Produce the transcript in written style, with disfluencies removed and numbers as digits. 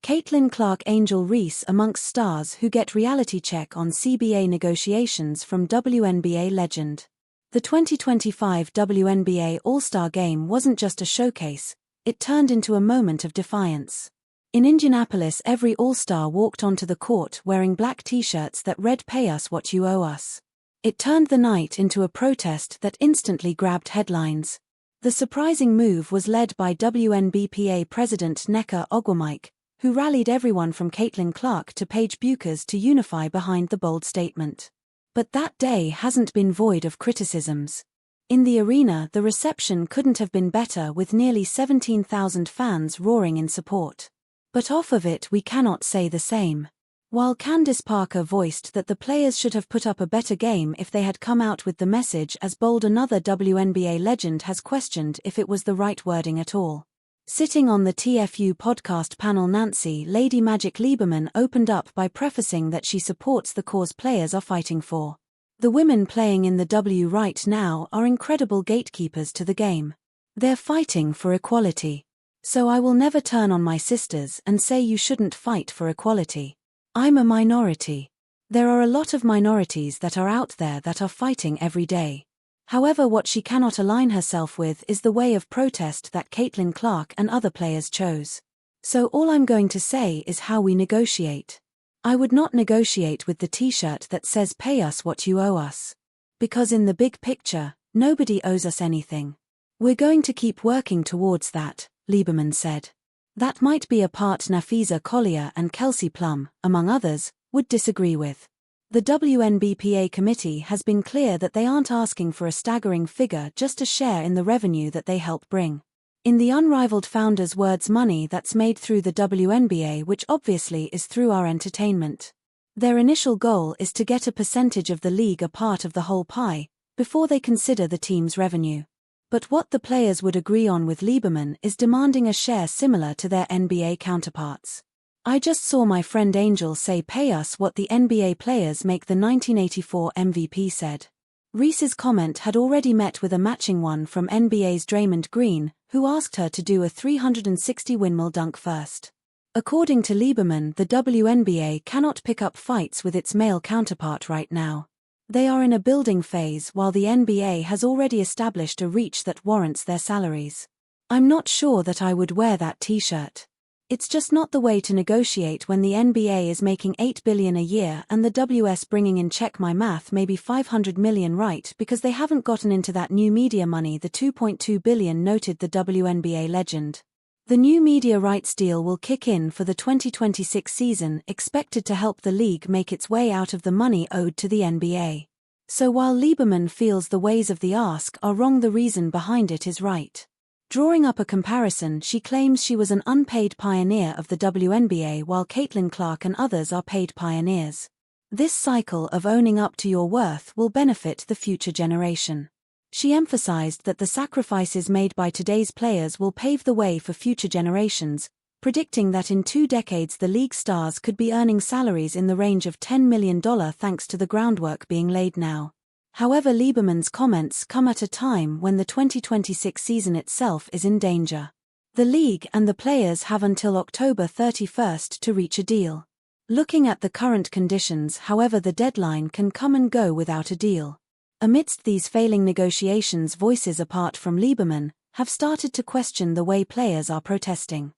Caitlin Clark-Angel Reese amongst stars who get reality check on CBA negotiations from WNBA legend. The 2025 WNBA All-Star Game wasn't just a showcase, it turned into a moment of defiance. In Indianapolis, every All-Star walked onto the court wearing black t-shirts that read "Pay us what you owe us." It turned the night into a protest that instantly grabbed headlines. The surprising move was led by WNBA President Nneka Ogwumike, who rallied everyone from Caitlin Clark to Paige Bueckers to unify behind the bold statement. But that day hasn't been void of criticisms. In the arena, the reception couldn't have been better, with nearly 17,000 fans roaring in support. But off of it we cannot say the same. While Candace Parker voiced that the players should have put up a better game if they had come out with the message as bold, another WNBA legend has questioned if it was the right wording at all. Sitting on the TFU podcast panel, Nancy "Lady Magic" Lieberman opened up by prefacing that she supports the cause players are fighting for. The women playing in the W right now are incredible gatekeepers to the game. They're fighting for equality. So I will never turn on my sisters and say you shouldn't fight for equality. I'm a minority. There are a lot of minorities that are out there that are fighting every day. However, what she cannot align herself with is the way of protest that Caitlin Clark and other players chose. So all I'm going to say is how we negotiate. I would not negotiate with the t-shirt that says "Pay us what you owe us." Because in the big picture, nobody owes us anything. We're going to keep working towards that, Lieberman said. That might be a part Nafisa Collier and Kelsey Plum, among others, would disagree with. The WNBA committee has been clear that they aren't asking for a staggering figure, just a share in the revenue that they help bring. In the unrivaled founders' words, money that's made through the WNBA, which obviously is through our entertainment. Their initial goal is to get a percentage of the league, a part of the whole pie, before they consider the team's revenue. But what the players would agree on with Lieberman is demanding a share similar to their NBA counterparts. "I just saw my friend Angel say pay us what the NBA players make," the 1984 MVP said. Reese's comment had already met with a matching one from NBA's Draymond Green, who asked her to do a 360 windmill dunk first. According to Lieberman, the WNBA cannot pick up fights with its male counterpart right now. They are in a building phase, while the NBA has already established a reach that warrants their salaries. "I'm not sure that I would wear that t-shirt. It's just not the way to negotiate when the NBA is making $8 billion a year and the WS bringing in, check my math, maybe $500 million, right, because they haven't gotten into that new media money, the $2.2 billion," noted the WNBA legend. The new media rights deal will kick in for the 2026 season, expected to help the league make its way out of the money owed to the NBA. So while Lieberman feels the ways of the ask are wrong, the reason behind it is right. Drawing up a comparison, she claims she was an unpaid pioneer of the WNBA while Caitlin Clark and others are paid pioneers. This cycle of owning up to your worth will benefit the future generation. She emphasized that the sacrifices made by today's players will pave the way for future generations, predicting that in 2 decades the league stars could be earning salaries in the range of $10 million thanks to the groundwork being laid now. However, Lieberman's comments come at a time when the 2026 season itself is in danger. The league and the players have until October 31st to reach a deal. Looking at the current conditions, however, the deadline can come and go without a deal. Amidst these failing negotiations, voices apart from Lieberman have started to question the way players are protesting.